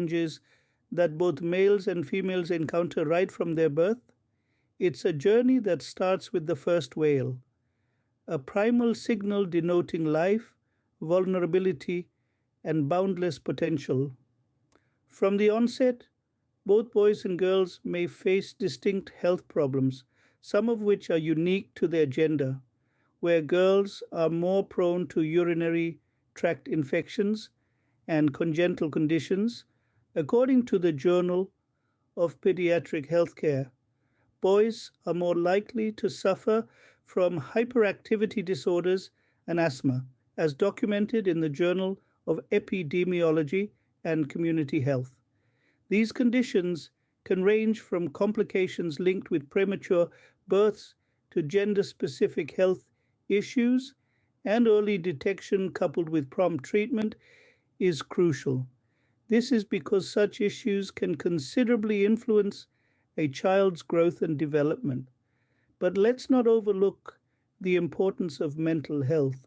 challenges that both males and females encounter right from their birth. It's a journey that starts with the first wail, a primal signal denoting life, vulnerability, and boundless potential. From the onset, both boys and girls may face distinct health problems, some of which are unique to their gender, where girls are more prone to urinary tract infections and congenital conditions, according to the Journal of Pediatric Healthcare. Boys are more likely to suffer from hyperactivity disorders and asthma, as documented in the Journal of Epidemiology and Community Health. These conditions can range from complications linked with premature births to gender specific health issues, and early detection coupled with prompt treatment is crucial. This is because such issues can considerably influence a child's growth and development. But let's not overlook the importance of mental health.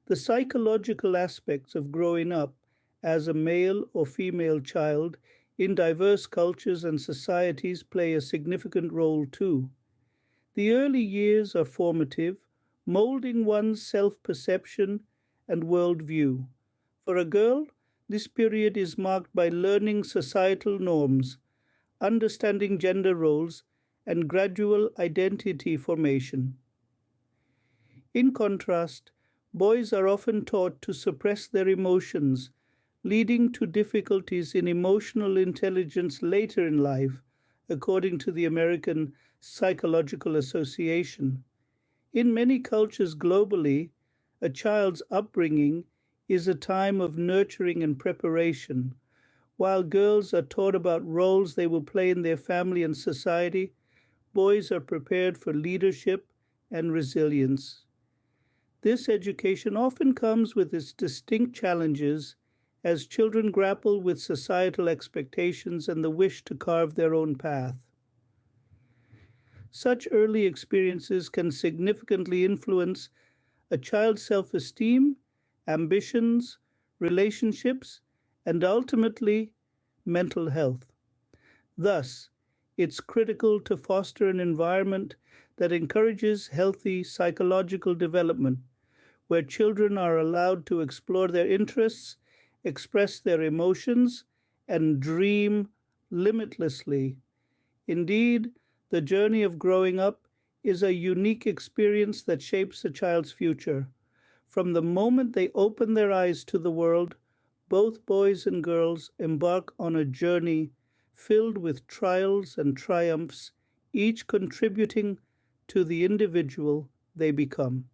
The psychological aspects of growing up as a male or female child in diverse cultures and societies play a significant role too. The early years are formative, molding one's self perception and worldview. For a girl, this period is marked by learning societal norms, understanding gender roles, and gradual identity formation. In contrast, boys are often taught to suppress their emotions, leading to difficulties in emotional intelligence later in life, according to the American Psychological Association. In many cultures globally, a child's upbringing is a time of nurturing and preparation. While girls are taught about roles they will play in their family and society, boys are prepared for leadership and resilience. This education often comes with its distinct challenges as children grapple with societal expectations and the wish to carve their own path. Such early experiences can significantly influence a child's self esteem, ambitions, relationships, and ultimately mental health. Thus, it's critical to foster an environment that encourages healthy psychological development, where children are allowed to explore their interests, express their emotions, and dream limitlessly. Indeed, the journey of growing up is a unique experience that shapes a child's future. From the moment they open their eyes to the world, both boys and girls embark on a journey filled with trials and triumphs, each contributing to the individual they become.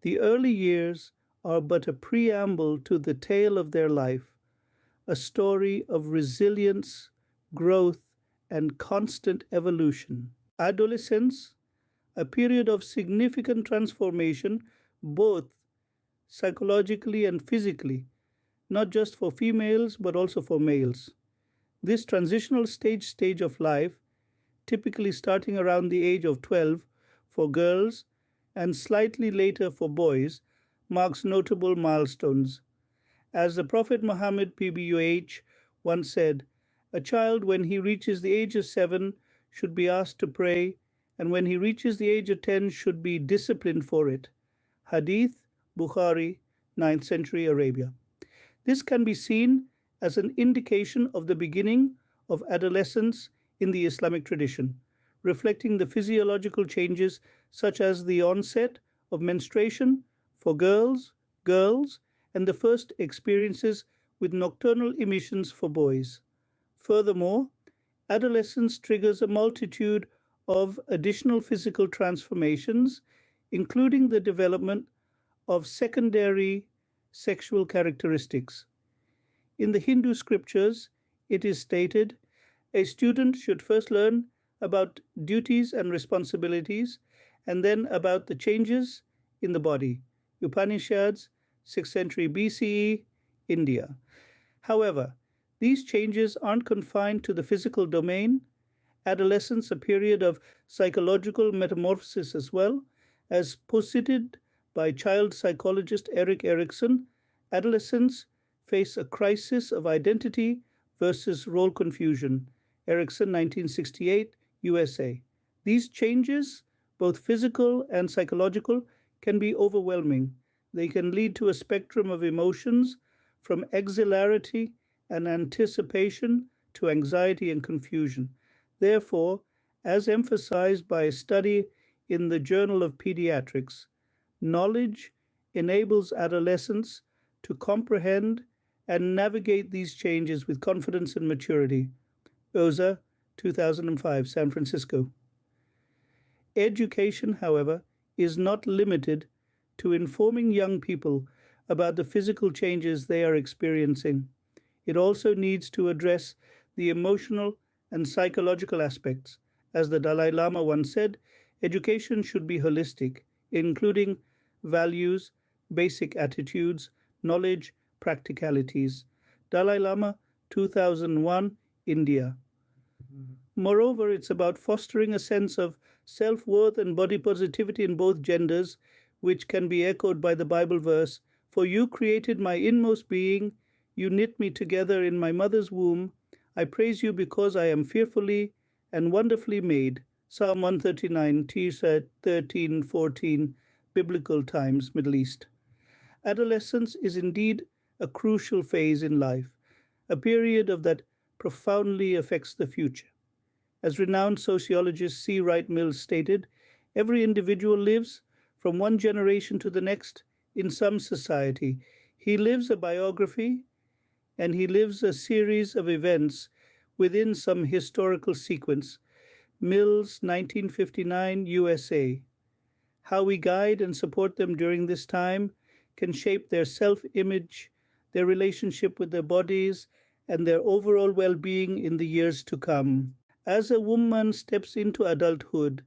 The early years are but a preamble to the tale of their life, a story of resilience, growth, and constant evolution. Adolescence, a period of significant transformation, both psychologically and physically, not just for females but also for males. This transitional stage of life, typically starting around the age of 12 for girls and slightly later for boys, marks notable milestones. As the Prophet Muhammad PBUH once said, a child when he reaches the age of 7 should be asked to pray, and when he reaches the age of 10 should be disciplined for it. Hadith, Bukhari, 9th century Arabia. This can be seen as an indication of the beginning of adolescence in the Islamic tradition, reflecting the physiological changes such as the onset of menstruation for girls, and the first experiences with nocturnal emissions for boys. Furthermore, adolescence triggers a multitude of additional physical transformations, including the development of secondary sexual characteristics. In the Hindu scriptures, it is stated a student should first learn about duties and responsibilities and then about the changes in the body. Upanishads, 6th century BCE, India. However, these changes aren't confined to the physical domain. Adolescence, a period of psychological metamorphosis as well, as posited by child psychologist Erik Erikson, adolescents face a crisis of identity versus role confusion, Erickson, 1968, USA. These changes, both physical and psychological, can be overwhelming. They can lead to a spectrum of emotions from exhilarity and anticipation to anxiety and confusion. Therefore, as emphasized by a study in the Journal of Pediatrics, knowledge enables adolescents to comprehend and navigate these changes with confidence and maturity. Oza, 2005, San Francisco. Education, however, is not limited to informing young people about the physical changes they are experiencing. It also needs to address the emotional and psychological aspects. As the Dalai Lama once said, education should be holistic, including values, basic attitudes, knowledge, practicalities. Dalai Lama, 2001, India. Moreover, it's about fostering a sense of self worth and body positivity in both genders, which can be echoed by the Bible verse For you created my inmost being, you knit me together in my mother's womb. I praise you because I am fearfully and wonderfully made. Psalm 139, Tisa 13:14, Biblical Times, Middle East. Adolescence is indeed a crucial phase in life, a period of that profoundly affects the future. As renowned sociologist C. Wright Mills stated, every individual lives from one generation to the next in some society. He lives a biography and he lives a series of events within some historical sequence. Mills, 1959, USA. How we guide and support them during this time can shape their self image, their relationship with their bodies, and their overall well being in the years to come. As a woman steps into adulthood,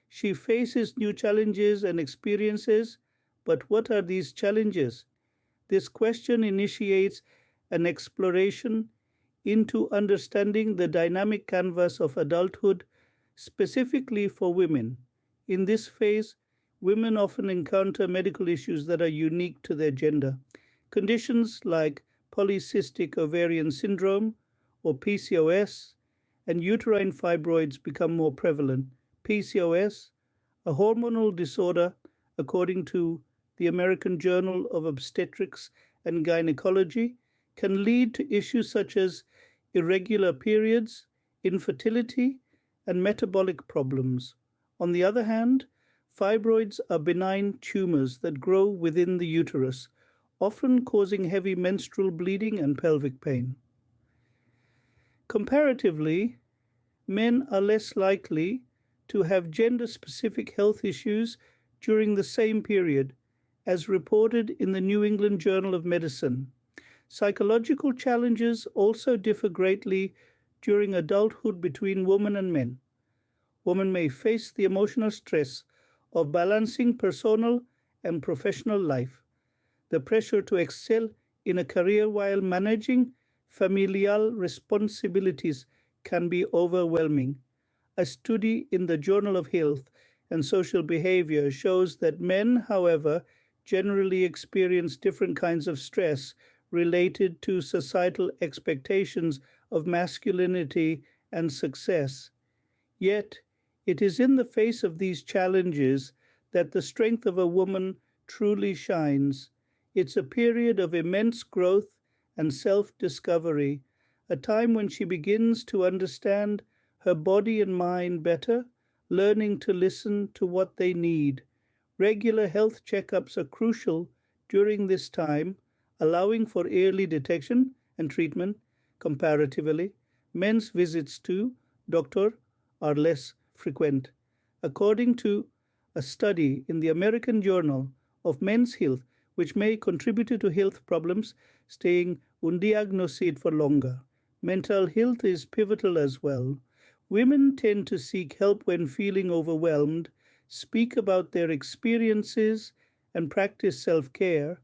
she faces new challenges and experiences. But what are these challenges? This question initiates an exploration into understanding the dynamic canvas of adulthood specifically for women. In this phase, women often encounter medical issues that are unique to their gender. Conditions like polycystic ovarian syndrome or PCOS and uterine fibroids become more prevalent. PCOS, a hormonal disorder, according to the American Journal of Obstetrics and Gynecology, can lead to issues such as irregular periods, infertility, and metabolic problems. On the other hand, fibroids are benign tumors that grow within the uterus, often causing heavy menstrual bleeding and pelvic pain. Comparatively, men are less likely to have gender-specific health issues during the same period, as reported in the New England Journal of Medicine. Psychological challenges also differ greatly during adulthood between women and men. Women may face the emotional stress of balancing personal and professional life, the pressure to excel in a career while managing familial responsibilities can be overwhelming. A study in the Journal of Health and Social Behavior shows that men, however, generally experience different kinds of stress related to societal expectations of masculinity and success. Yet, it is in the face of these challenges that the strength of a woman truly shines. It's a period of immense growth and self discovery, a time when she begins to understand her body and mind better, learning to listen to what they need. Regular health checkups are crucial during this time, allowing for early detection and treatment. Comparatively, men's visits to doctor are less frequent. According to a study in the American Journal of Men's Health, which may contribute to health problems staying undiagnosed for longer. Mental health is pivotal as well. Women tend to seek help when feeling overwhelmed, speak about their experiences, and practice self care,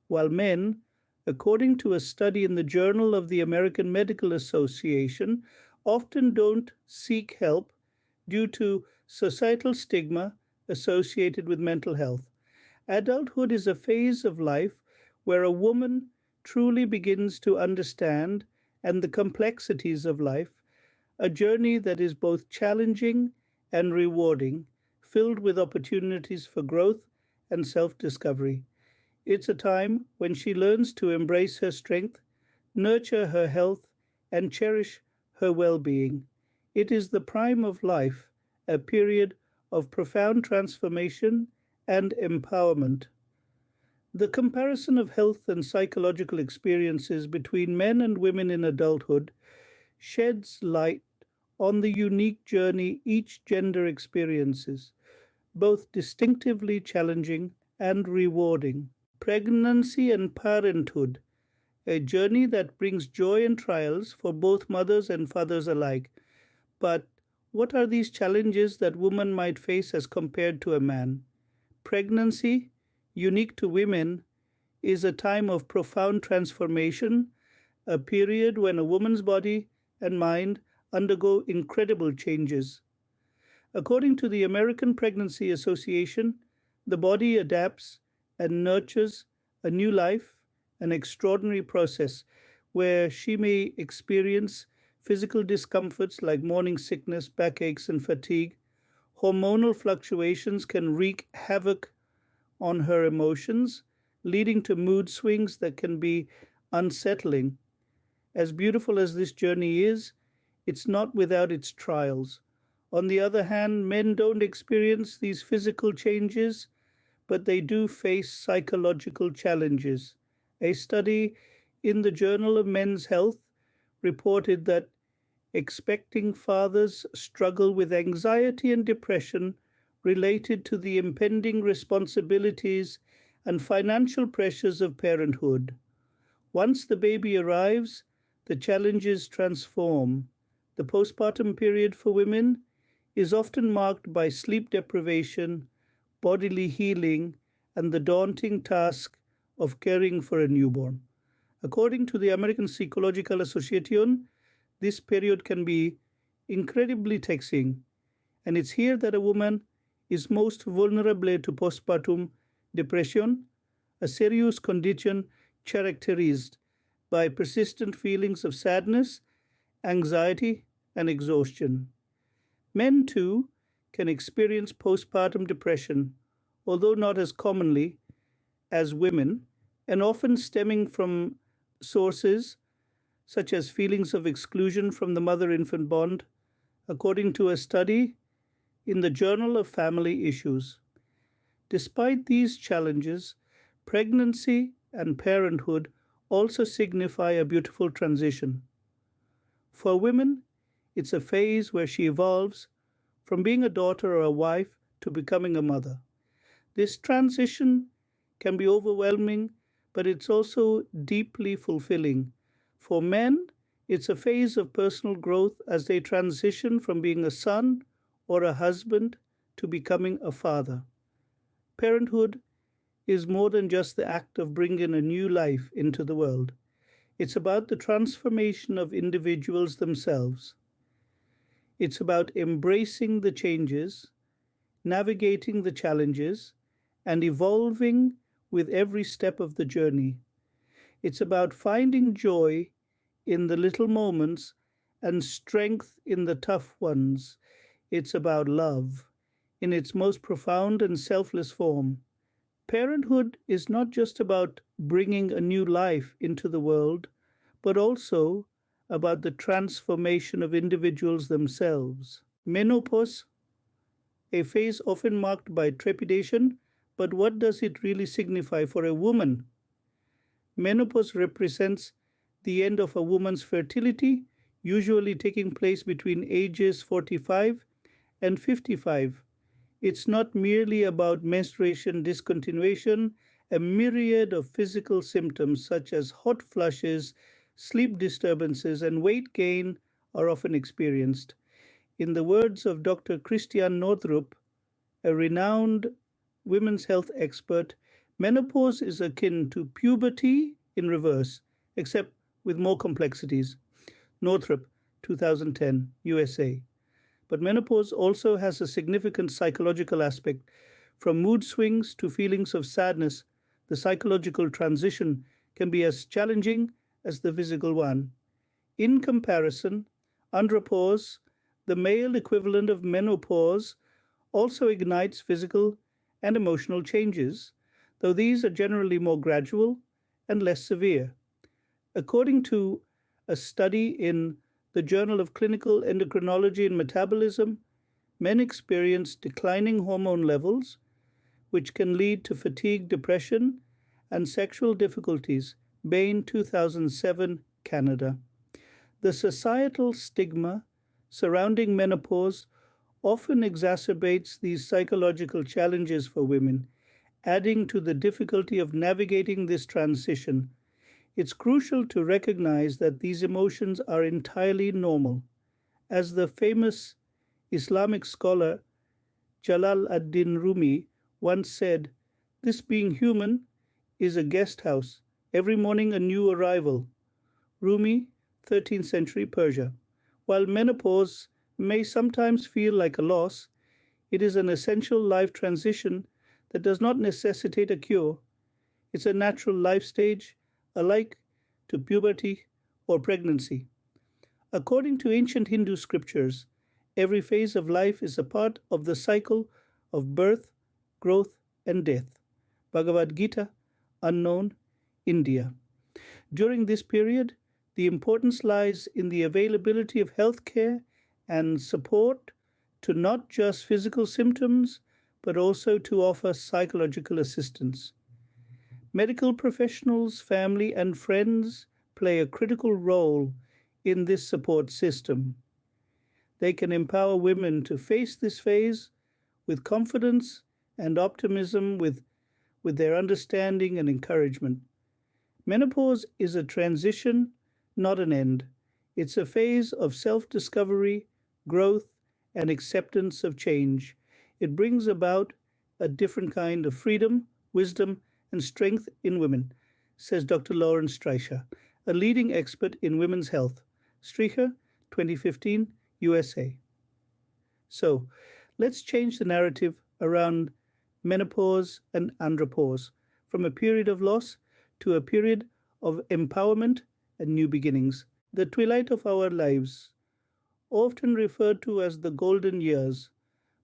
while men, according to a study in the Journal of the American Medical Association, often don't seek help due to societal stigma associated with mental health. Adulthood is a phase of life where a woman truly begins to understand and the complexities of life, a journey that is both challenging and rewarding, filled with opportunities for growth and self discovery. It's a time when she learns to embrace her strength, nurture her health, and cherish her well being. It is the prime of life, a period of profound transformation and empowerment. The comparison of health and psychological experiences between men and women in adulthood sheds light on the unique journey each gender experiences, both distinctively challenging and rewarding. Pregnancy and parenthood, a journey that brings joy and trials for both mothers and fathers alike. But what are these challenges that women might face as compared to a man? Pregnancy, unique to women, is a time of profound transformation, a period when a woman's body and mind undergo incredible changes. According to the American Pregnancy Association, the body adapts and nurtures a new life, an extraordinary process where she may experience physical discomforts like morning sickness, backaches, and fatigue. Hormonal fluctuations can wreak havoc on her emotions, leading to mood swings that can be unsettling. As beautiful as this journey is, it's not without its trials. On the other hand, men don't experience these physical changes, but they do face psychological challenges. A study in the Journal of Men's Health reported that expecting fathers struggle with anxiety and depression related to the impending responsibilities and financial pressures of parenthood. Once the baby arrives, the challenges transform. The postpartum period for women is often marked by sleep deprivation, bodily healing, and the daunting task of caring for a newborn. According to the American Psychological Association, this period can be incredibly taxing, and it's here that a woman is most vulnerable to postpartum depression, a serious condition characterized by persistent feelings of sadness, anxiety, and exhaustion. Men, too, can experience postpartum depression, although not as commonly as women, and often stemming from sources such as feelings of exclusion from the mother infant bond, according to a study in the Journal of Family Issues. Despite these challenges, pregnancy and parenthood also signify a beautiful transition. For women, it's a phase where she evolves from being a daughter or a wife to becoming a mother. This transition can be overwhelming, but it's also deeply fulfilling. For men, it's a phase of personal growth as they transition from being a son or a husband to becoming a father. Parenthood is more than just the act of bringing a new life into the world. It's about the transformation of individuals themselves. It's about embracing the changes, navigating the challenges, and evolving with every step of the journey. It's about finding joy in the little moments and strength in the tough ones. It's about love in its most profound and selfless form. Parenthood is not just about bringing a new life into the world, but also about the transformation of individuals themselves. Menopause, a phase often marked by trepidation, but what does it really signify for a woman? Menopause represents the end of a woman's fertility, usually taking place between ages 45 and 55. It's not merely about menstruation discontinuation. A myriad of physical symptoms such as hot flushes, sleep disturbances, and weight gain are often experienced. In the words of Dr. Christian Northrup, a renowned women's health expert, menopause is akin to puberty in reverse, except with more complexities. Northrup, 2010, USA. But menopause also has a significant psychological aspect. From mood swings to feelings of sadness, the psychological transition can be as challenging as the physical one. In comparison, andropause, the male equivalent of menopause, also ignites physical and emotional changes, though these are generally more gradual and less severe. According to a study in the Journal of Clinical Endocrinology and Metabolism, men experience declining hormone levels, which can lead to fatigue, depression, and sexual difficulties. Bain, 2007, Canada. The societal stigma surrounding menopause often exacerbates these psychological challenges for women, adding to the difficulty of navigating this transition. It's crucial to recognize that these emotions are entirely normal. As the famous Islamic scholar Jalal ad-Din Rumi once said, "This being human is a guest house, every morning a new arrival." Rumi, 13th century Persia. While menopause may sometimes feel like a loss, it is an essential life transition that does not necessitate a cure. It's a natural life stage, alike to puberty or pregnancy. According to ancient Hindu scriptures, every phase of life is a part of the cycle of birth, growth, and death. Bhagavad Gita, unknown, India. During this period, the importance lies in the availability of health care and support to not just physical symptoms, but also to offer psychological assistance. Medical professionals, family, and friends play a critical role in this support system. They can empower women to face this phase with confidence and optimism, with their understanding and encouragement. Menopause is a transition, not an end. It's a phase of self discovery, growth, and acceptance of change. It brings about a different kind of freedom, wisdom, and strength in women, says Dr. Lauren Streicher, a leading expert in women's health. Streicher, 2015, USA. So, let's change the narrative around menopause and andropause from a period of loss to a period of empowerment and new beginnings. The twilight of our lives, often referred to as the golden years.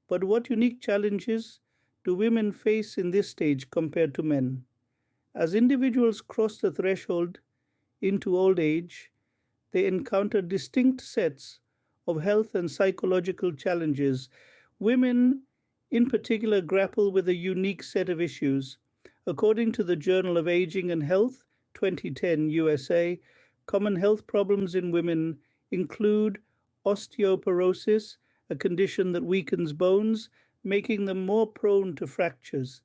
But what unique challenges do women face in this stage compared to men? As individuals cross the threshold into old age, they encounter distinct sets of health and psychological challenges. Women, in particular, grapple with a unique set of issues. According to the Journal of Aging and Health, 2010 USA, common health problems in women include osteoporosis, a condition that weakens bones, making them more prone to fractures.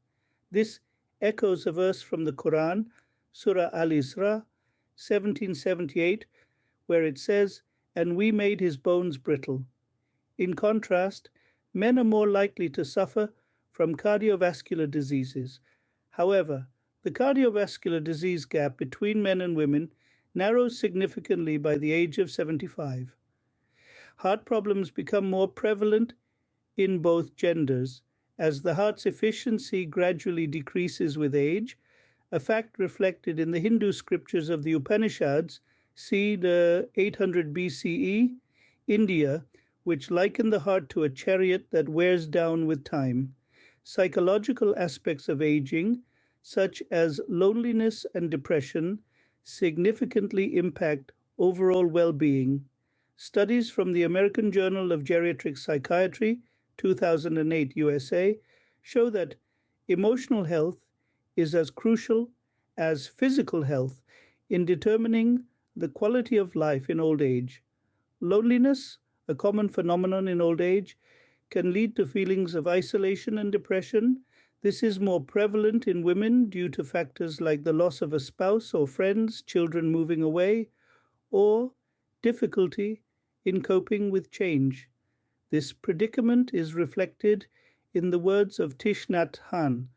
This echoes a verse from the Quran, Surah Al Isra, 1778, where it says, "And we made his bones brittle." In contrast, men are more likely to suffer from cardiovascular diseases. However, the cardiovascular disease gap between men and women narrows significantly by the age of 75. Heart problems become more prevalent in both genders as the heart's efficiency gradually decreases with age, a fact reflected in the Hindu scriptures of the Upanishads, c. the 800 BCE, India, which liken the heart to a chariot that wears down with time. Psychological aspects of aging, such as loneliness and depression, significantly impact overall well-being. Studies from the American Journal of Geriatric Psychiatry, 2008 USA, show that emotional health is as crucial as physical health in determining the quality of life in old age. Loneliness, a common phenomenon in old age, can lead to feelings of isolation and depression. This is more prevalent in women due to factors like the loss of a spouse or friends, children moving away, or difficulty in coping with change. This predicament is reflected in the words of Thich Nhat Hanh,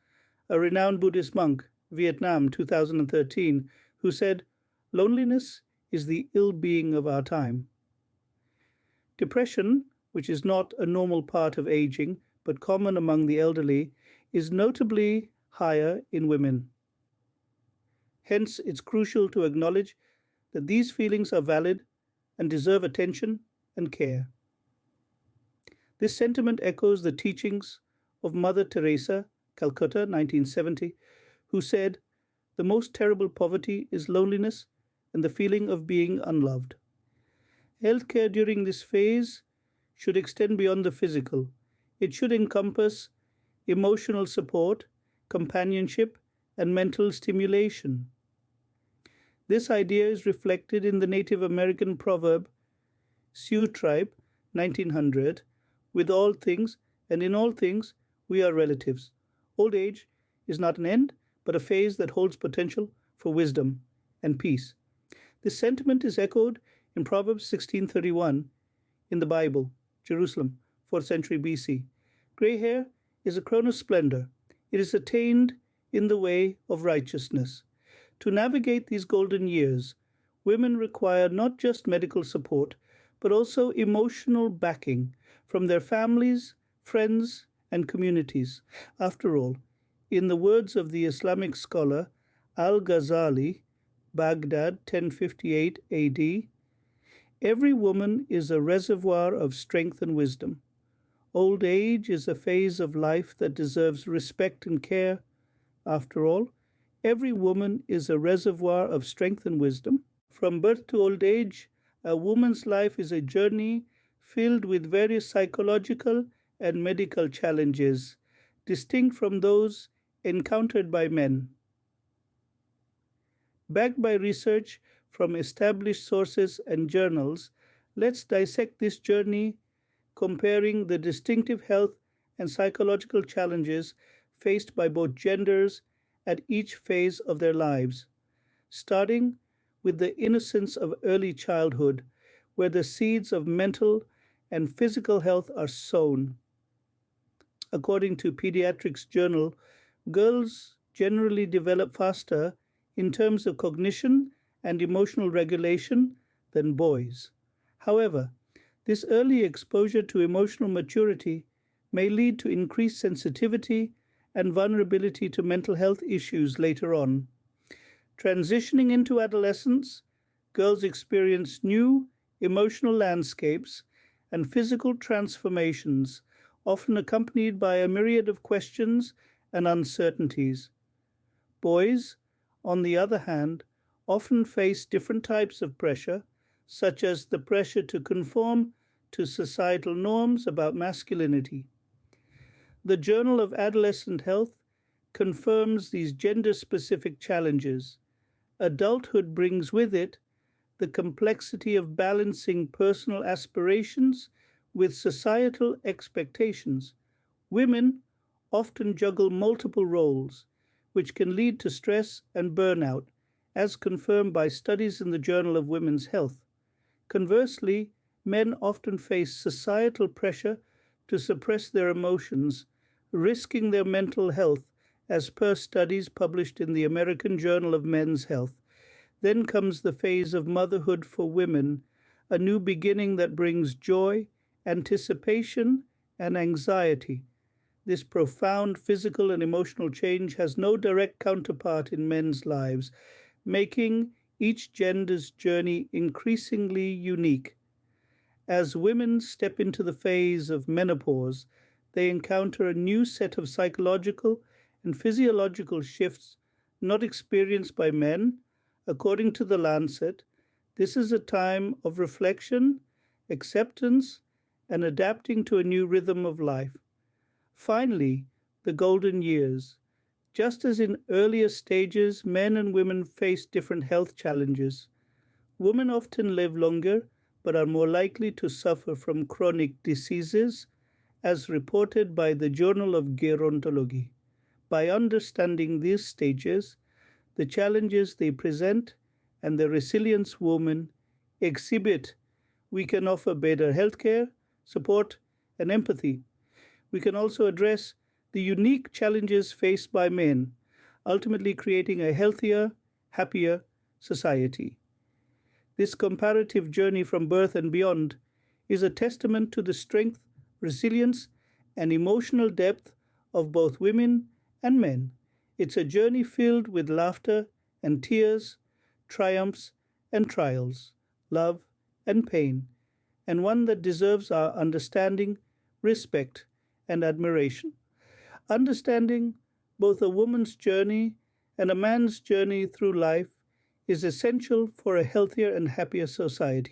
a renowned Buddhist monk, Vietnam, 2013, who said, "Loneliness is the ill-being of our time." Depression, which is not a normal part of aging but common among the elderly, is notably higher in women. Hence, it's crucial to acknowledge that these feelings are valid and deserve attention and care. This sentiment echoes the teachings of Mother Teresa, Calcutta, 1970, who said, "The most terrible poverty is loneliness and the feeling of being unloved." Healthcare during this phase should extend beyond the physical. It should encompass emotional support, companionship, and mental stimulation. This idea is reflected in the Native American proverb, Sioux Tribe, 1900, with all things and in all things we are relatives. Old age is not an end, but a phase that holds potential for wisdom and peace. This sentiment is echoed in Proverbs 16:31 in the Bible, Jerusalem, 4th century BC. Gray hair is a crown of splendor. It is attained in the way of righteousness. To navigate these golden years, women require not just medical support, but also emotional backing from their families, friends, and communities. After all, in the words of the Islamic scholar Al-Ghazali, Baghdad, 1058 AD, every woman is a reservoir of strength and wisdom. Old age is a phase of life that deserves respect and care. After all, every woman is a reservoir of strength and wisdom. From birth to old age, a woman's life is a journey filled with various psychological and medical challenges, distinct from those encountered by men. Backed by research from established sources and journals, let's dissect this journey, comparing the distinctive health and psychological challenges faced by both genders at each phase of their lives, starting with the innocence of early childhood, where the seeds of mental and physical health are sown. According to Pediatrics Journal, girls generally develop faster in terms of cognition and emotional regulation than boys. However, this early exposure to emotional maturity may lead to increased sensitivity and vulnerability to mental health issues later on. Transitioning into adolescence, girls experience new emotional landscapes and physical transformations, often accompanied by a myriad of questions and uncertainties. Boys, on the other hand, often face different types of pressure, such as the pressure to conform to societal norms about masculinity. The Journal of Adolescent Health confirms these gender-specific challenges. Adulthood brings with it the complexity of balancing personal aspirations with societal expectations. Women often juggle multiple roles, which can lead to stress and burnout, as confirmed by studies in the Journal of Women's Health. Conversely, men often face societal pressure to suppress their emotions, risking their mental health, as per studies published in the American Journal of Men's Health. Then comes the phase of motherhood for women, a new beginning that brings joy, anticipation, and anxiety. This profound physical and emotional change has no direct counterpart in men's lives, making each gender's journey increasingly unique. As women step into the phase of menopause, they encounter a new set of psychological and physiological shifts not experienced by men. According to the Lancet, this is a time of reflection, acceptance, and adapting to a new rhythm of life. Finally, the golden years. Just as in earlier stages, men and women face different health challenges. Women often live longer but are more likely to suffer from chronic diseases, as reported by the Journal of Gerontology. By understanding these stages, the challenges they present, and the resilience women exhibit, we can offer better healthcare, support, and empathy. We can also address the unique challenges faced by men, ultimately creating a healthier, happier society. This comparative journey from birth and beyond is a testament to the strength, resilience, and emotional depth of both women and men. It's a journey filled with laughter and tears, triumphs and trials, love and pain, and one that deserves our understanding, respect, and admiration. Understanding both a woman's journey and a man's journey through life is essential for a healthier and happier society.